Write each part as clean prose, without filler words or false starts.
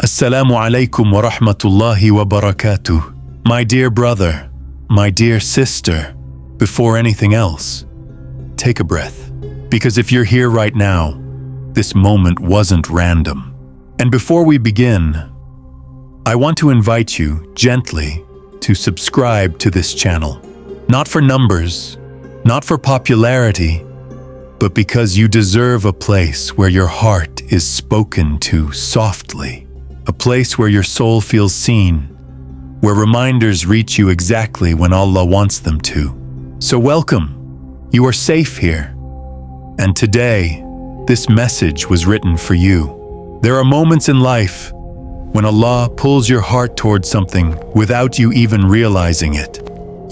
Assalamu alaikum wa rahmatullahi wa barakatuh. My dear brother, my dear sister, before anything else, take a breath. Because if you're here right now, this moment wasn't random. And before we begin, I want to invite you gently to subscribe to this channel. Not for numbers, not for popularity, but because you deserve a place where your heart is spoken to softly. A place where your soul feels seen, where reminders reach you exactly when Allah wants them to. So welcome, you are safe here. And today, this message was written for you. There are moments in life when Allah pulls your heart towards something without you even realizing it.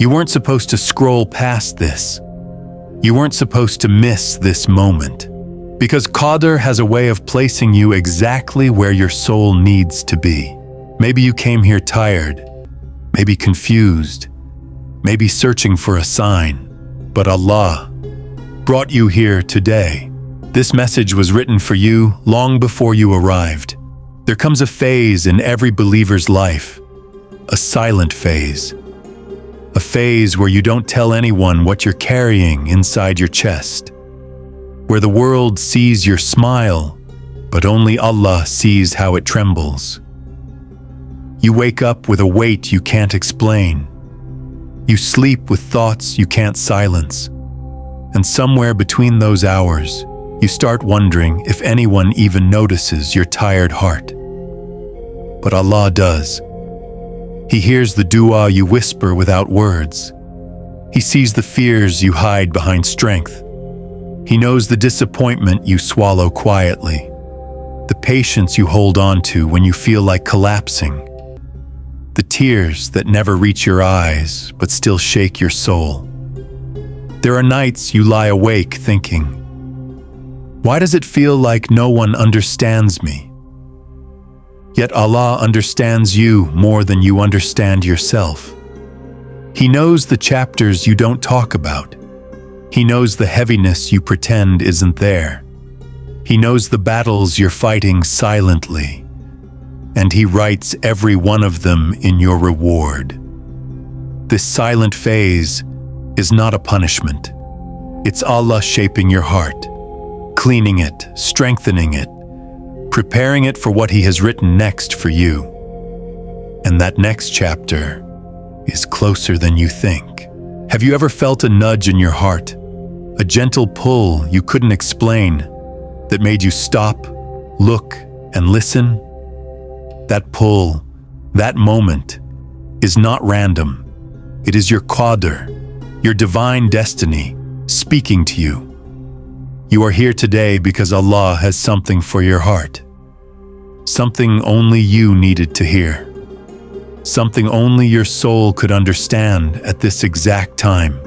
You weren't supposed to scroll past this. You weren't supposed to miss this moment. Because Qadr has a way of placing you exactly where your soul needs to be. Maybe you came here tired, maybe confused, maybe searching for a sign, but Allah brought you here today. This message was written for you long before you arrived. There comes a phase in every believer's life, a silent phase. A phase where you don't tell anyone what you're carrying inside your chest. Where the world sees your smile, but only Allah sees how it trembles. You wake up with a weight you can't explain. You sleep with thoughts you can't silence. And somewhere between those hours, you start wondering if anyone even notices your tired heart. But Allah does. He hears the dua you whisper without words. He sees the fears you hide behind strength. He knows the disappointment you swallow quietly, the patience you hold on to when you feel like collapsing, the tears that never reach your eyes but still shake your soul. There are nights you lie awake thinking, why does it feel like no one understands me? Yet Allah understands you more than you understand yourself. He knows the chapters you don't talk about. He knows the heaviness you pretend isn't there. He knows the battles you're fighting silently, and He writes every one of them in your reward. This silent phase is not a punishment. It's Allah shaping your heart, cleaning it, strengthening it, preparing it for what He has written next for you. And that next chapter is closer than you think. Have you ever felt a nudge in your heart? A gentle pull you couldn't explain that made you stop, look, and listen? That pull, that moment, is not random. It is your Qadr, your divine destiny, speaking to you. You are here today because Allah has something for your heart. Something only you needed to hear. Something only your soul could understand at this exact time.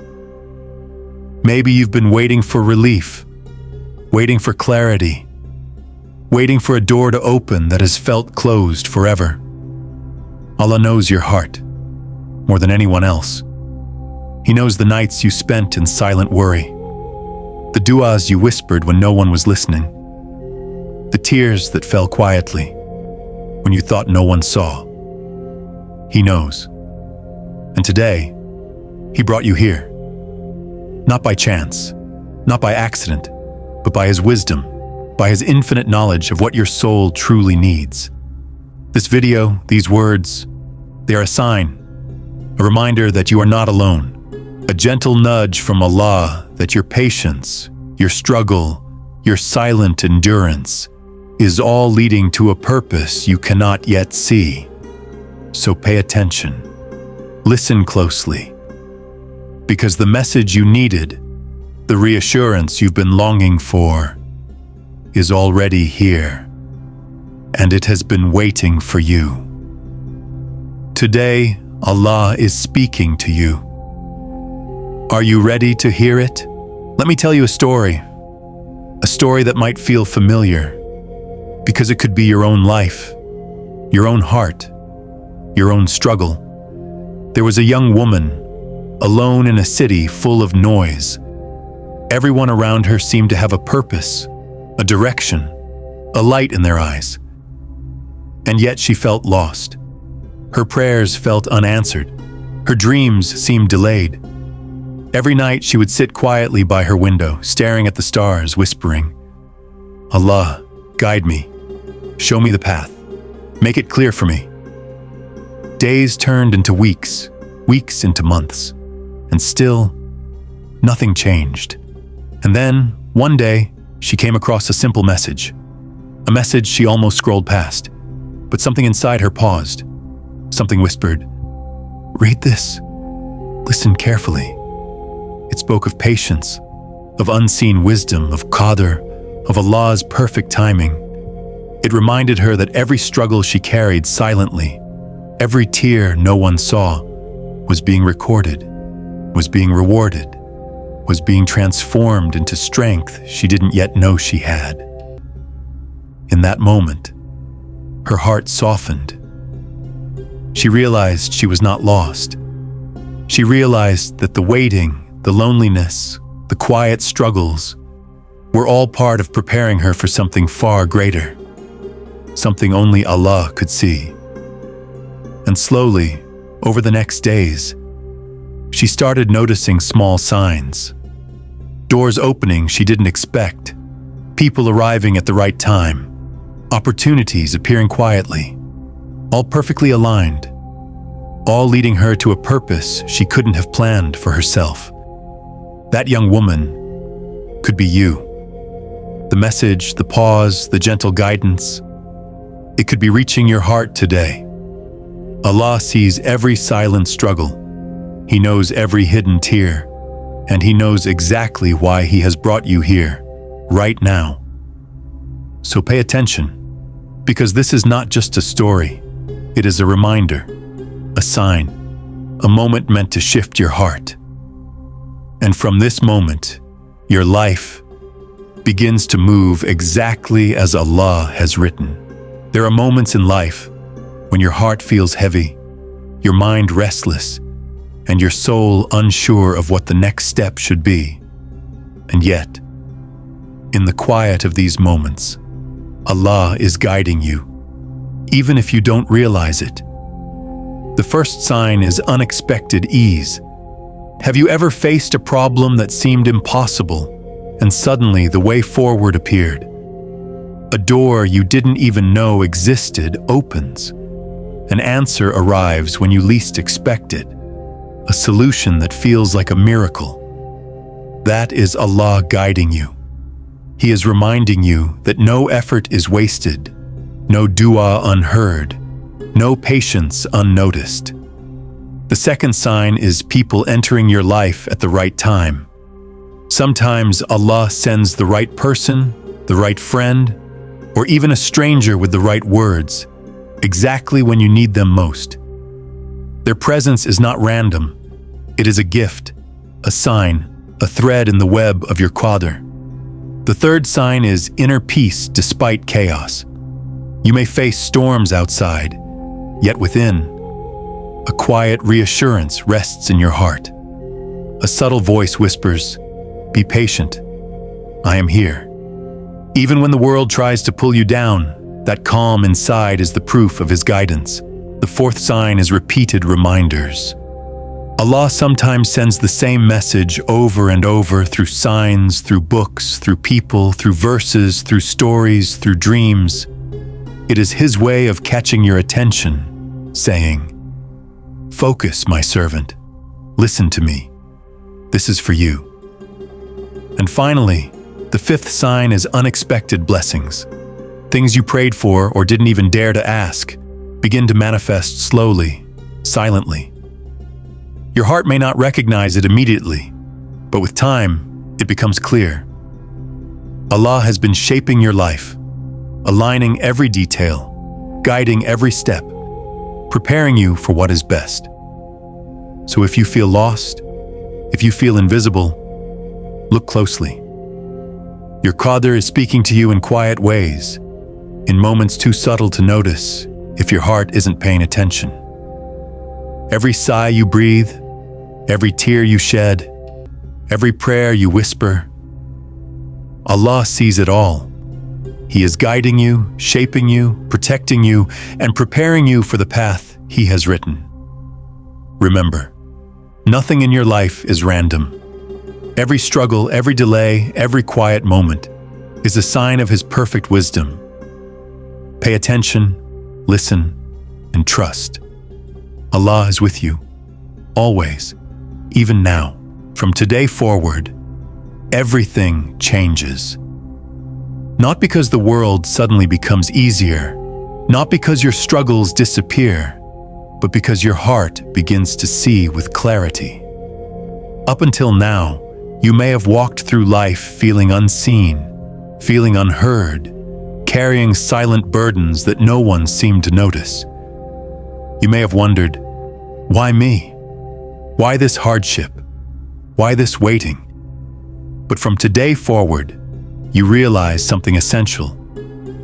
Maybe you've been waiting for relief, waiting for clarity, waiting for a door to open that has felt closed forever. Allah knows your heart more than anyone else. He knows the nights you spent in silent worry, the du'as you whispered when no one was listening, the tears that fell quietly when you thought no one saw. He knows. And today, He brought you here. Not by chance, not by accident, but by His wisdom, by His infinite knowledge of what your soul truly needs. This video, these words, they are a sign, a reminder that you are not alone, a gentle nudge from Allah that your patience, your struggle, your silent endurance is all leading to a purpose you cannot yet see. So pay attention, listen closely, because the message you needed, the reassurance you've been longing for, is already here, and it has been waiting for you. Today, Allah is speaking to you. Are you ready to hear it? Let me tell you a story that might feel familiar, because it could be your own life, your own heart, your own struggle. There was a young woman, alone in a city full of noise. Everyone around her seemed to have a purpose, a direction, a light in their eyes. And yet she felt lost. Her prayers felt unanswered. Her dreams seemed delayed. Every night she would sit quietly by her window, staring at the stars, whispering, "Allah, guide me. Show me the path. Make it clear for me." Days turned into weeks, weeks into months, and still, nothing changed. And then, one day, she came across a simple message. A message she almost scrolled past, but something inside her paused. Something whispered, "Read this. Listen carefully." It spoke of patience, of unseen wisdom, of Qadr, of Allah's perfect timing. It reminded her that every struggle she carried silently, every tear no one saw, was being recorded, was being rewarded, was being transformed into strength she didn't yet know she had. In that moment, her heart softened. She realized she was not lost. She realized that the waiting, the loneliness, the quiet struggles were all part of preparing her for something far greater, something only Allah could see. And slowly, over the next days, she started noticing small signs. Doors opening she didn't expect, people arriving at the right time, opportunities appearing quietly, all perfectly aligned, all leading her to a purpose she couldn't have planned for herself. That young woman could be you. The message, the pause, the gentle guidance, it could be reaching your heart today. Allah sees every silent struggle. He knows every hidden tear, and He knows exactly why He has brought you here, right now. So pay attention, because this is not just a story. It is a reminder, a sign, a moment meant to shift your heart. And from this moment, your life begins to move exactly as Allah has written. There are moments in life when your heart feels heavy, your mind restless, and your soul unsure of what the next step should be. And yet, in the quiet of these moments, Allah is guiding you, even if you don't realize it. The first sign is unexpected ease. Have you ever faced a problem that seemed impossible, and suddenly the way forward appeared? A door you didn't even know existed opens. An answer arrives when you least expect it. A solution that feels like a miracle. That is Allah guiding you. He is reminding you that no effort is wasted, no dua unheard, no patience unnoticed. The second sign is people entering your life at the right time. Sometimes Allah sends the right person, the right friend, or even a stranger with the right words, exactly when you need them most. Their presence is not random. It is a gift, a sign, a thread in the web of your Qadr. The third sign is inner peace despite chaos. You may face storms outside, yet within, a quiet reassurance rests in your heart. A subtle voice whispers, "Be patient. I am here." Even when the world tries to pull you down, that calm inside is the proof of His guidance. The fourth sign is repeated reminders. Allah sometimes sends the same message over and over through signs, through books, through people, through verses, through stories, through dreams. It is His way of catching your attention, saying, "Focus, my servant. Listen to me. This is for you." And finally, the fifth sign is unexpected blessings. Things you prayed for or didn't even dare to ask begin to manifest slowly, silently. Your heart may not recognize it immediately, but with time, it becomes clear. Allah has been shaping your life, aligning every detail, guiding every step, preparing you for what is best. So if you feel lost, if you feel invisible, look closely. Your Qadr is speaking to you in quiet ways, in moments too subtle to notice if your heart isn't paying attention. Every sigh you breathe, every tear you shed, every prayer you whisper, Allah sees it all. He is guiding you, shaping you, protecting you, and preparing you for the path He has written. Remember, nothing in your life is random. Every struggle, every delay, every quiet moment is a sign of His perfect wisdom. Pay attention, listen, and trust. Allah is with you, always, even now. From today forward, everything changes. Not because the world suddenly becomes easier, not because your struggles disappear, but because your heart begins to see with clarity. Up until now, you may have walked through life feeling unseen, feeling unheard, carrying silent burdens that no one seemed to notice. You may have wondered, why me? Why this hardship? Why this waiting? But from today forward, you realize something essential.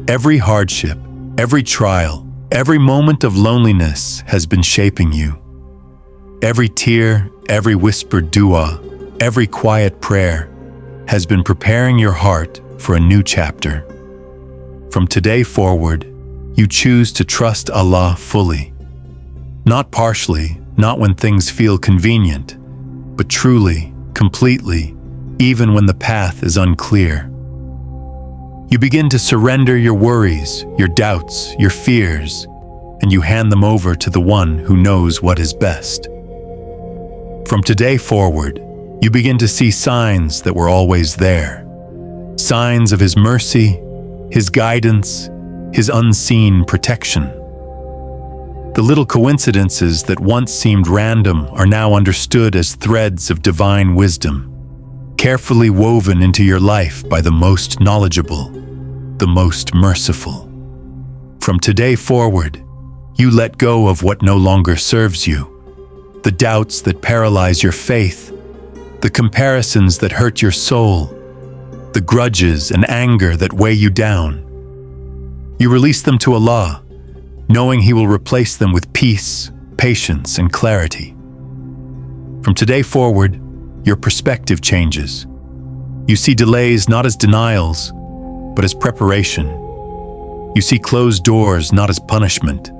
Every hardship, every trial, every moment of loneliness has been shaping you. Every tear, every whispered dua, every quiet prayer has been preparing your heart for a new chapter. From today forward, you choose to trust Allah fully. Not partially, not when things feel convenient, but truly, completely, even when the path is unclear. You begin to surrender your worries, your doubts, your fears, and you hand them over to the one who knows what is best. From today forward, you begin to see signs that were always there. Signs of His mercy, His guidance, His unseen protection. The little coincidences that once seemed random are now understood as threads of divine wisdom, carefully woven into your life by the most knowledgeable, the most merciful. From today forward, you let go of what no longer serves you, the doubts that paralyze your faith, the comparisons that hurt your soul, the grudges and anger that weigh you down. You release them to Allah, knowing He will replace them with peace, patience, and clarity. From today forward, your perspective changes. You see delays not as denials, but as preparation. You see closed doors not as punishment,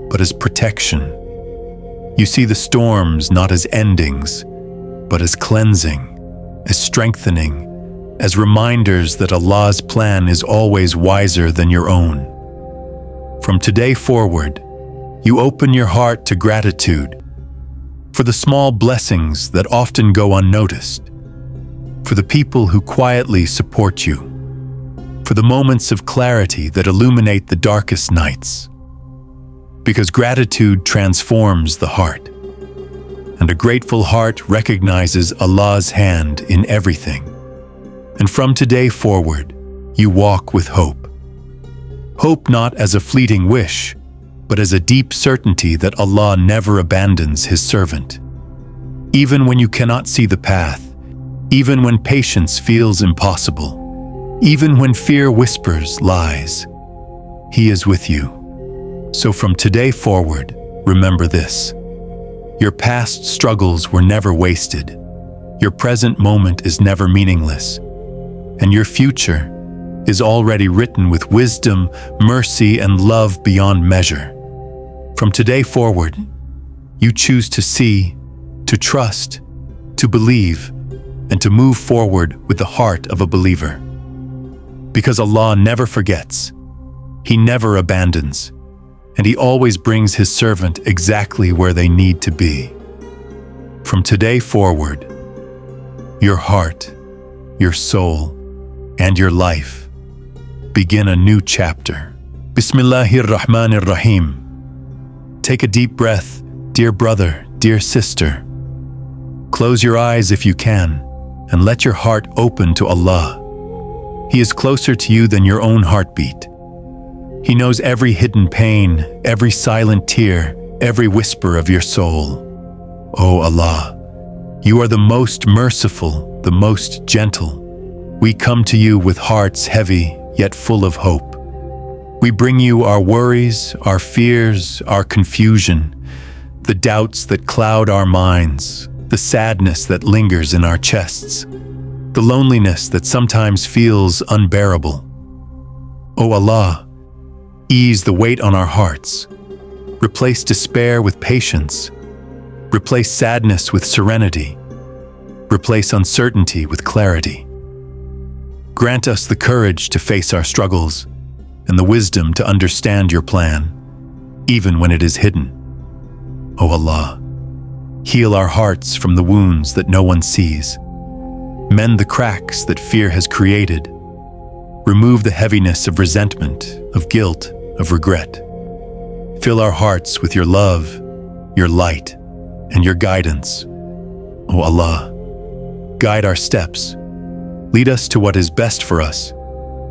but as protection. You see the storms not as endings, but as cleansing, as strengthening, as reminders that Allah's plan is always wiser than your own. From today forward, you open your heart to gratitude for the small blessings that often go unnoticed, for the people who quietly support you, for the moments of clarity that illuminate the darkest nights. Because gratitude transforms the heart, and a grateful heart recognizes Allah's hand in everything. And from today forward, you walk with hope. Hope not as a fleeting wish, but as a deep certainty that Allah never abandons His servant. Even when you cannot see the path, even when patience feels impossible, even when fear whispers lies, He is with you. So from today forward, remember this. Your past struggles were never wasted. Your present moment is never meaningless. And your future is already written with wisdom, mercy, and love beyond measure. From today forward, you choose to see, to trust, to believe, and to move forward with the heart of a believer. Because Allah never forgets, He never abandons, and He always brings His servant exactly where they need to be. From today forward, your heart, your soul, and your life begin a new chapter. Bismillahir-Rahmanir-Rahim. Take a deep breath, dear brother, dear sister. Close your eyes if you can, and let your heart open to Allah. He is closer to you than your own heartbeat. He knows every hidden pain, every silent tear, every whisper of your soul. O Allah, you are the most merciful, the most gentle. We come to you with hearts heavy, yet full of hope. We bring you our worries, our fears, our confusion, the doubts that cloud our minds, the sadness that lingers in our chests, the loneliness that sometimes feels unbearable. O Allah, ease the weight on our hearts. Replace despair with patience. Replace sadness with serenity. Replace uncertainty with clarity. Grant us the courage to face our struggles and the wisdom to understand your plan, even when it is hidden. O Allah, heal our hearts from the wounds that no one sees. Mend the cracks that fear has created. Remove the heaviness of resentment, of guilt, of regret. Fill our hearts with your love, your light, and your guidance. O Allah, guide our steps. Lead us to what is best for us,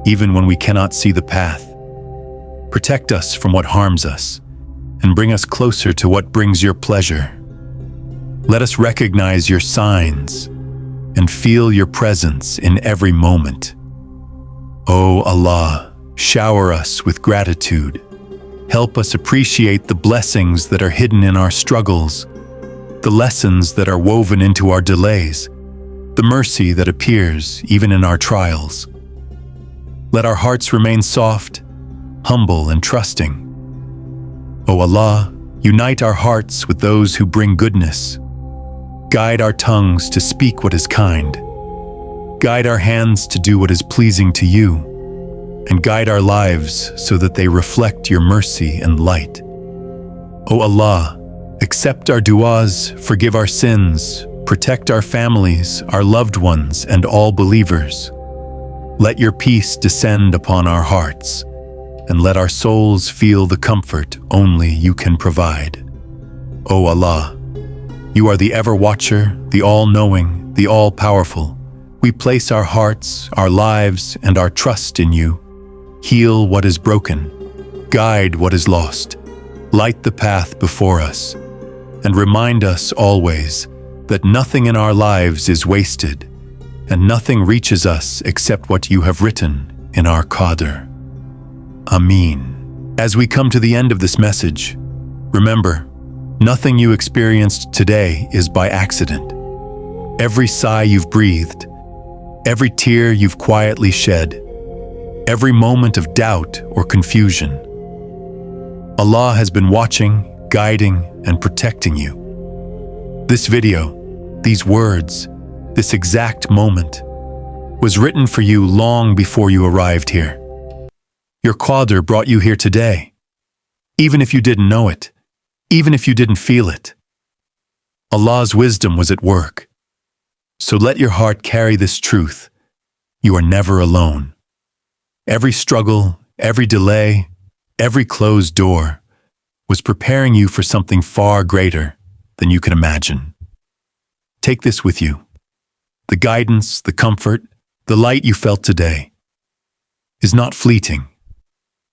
even when we cannot see the path. Protect us from what harms us, and bring us closer to what brings your pleasure. Let us recognize your signs and feel your presence in every moment. O Allah, shower us with gratitude. Help us appreciate the blessings that are hidden in our struggles, the lessons that are woven into our delays, the mercy that appears even in our trials. Let our hearts remain soft, humble, and trusting. O Allah, unite our hearts with those who bring goodness. Guide our tongues to speak what is kind. Guide our hands to do what is pleasing to you, and guide our lives so that they reflect your mercy and light. O Allah, accept our du'as, forgive our sins, protect our families, our loved ones, and all believers. Let your peace descend upon our hearts, and let our souls feel the comfort only you can provide. O Allah, you are the ever-watcher, the all-knowing, the all-powerful. We place our hearts, our lives, and our trust in you. Heal what is broken, guide what is lost, light the path before us, and remind us always that nothing in our lives is wasted, and nothing reaches us except what you have written in our Qadr. Ameen. As we come to the end of this message, remember, nothing you experienced today is by accident. Every sigh you've breathed, every tear you've quietly shed, every moment of doubt or confusion, Allah has been watching, guiding, and protecting you. This video, these words, this exact moment, was written for you long before you arrived here. Your Qadr brought you here today, even if you didn't know it, even if you didn't feel it. Allah's wisdom was at work. So let your heart carry this truth: you are never alone. Every struggle, every delay, every closed door was preparing you for something far greater than you can imagine. Take this with you. The guidance, the comfort, the light you felt today is not fleeting.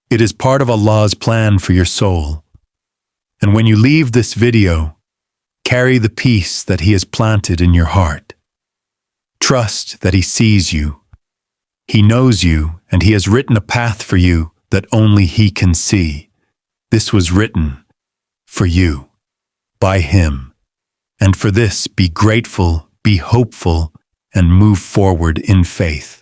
It is part of Allah's plan for your soul. And when you leave this video, carry the peace that He has planted in your heart. Trust that He sees you. He knows you, and He has written a path for you that only He can see. This was written for you, by Him. And for this, be grateful, be hopeful, and move forward in faith.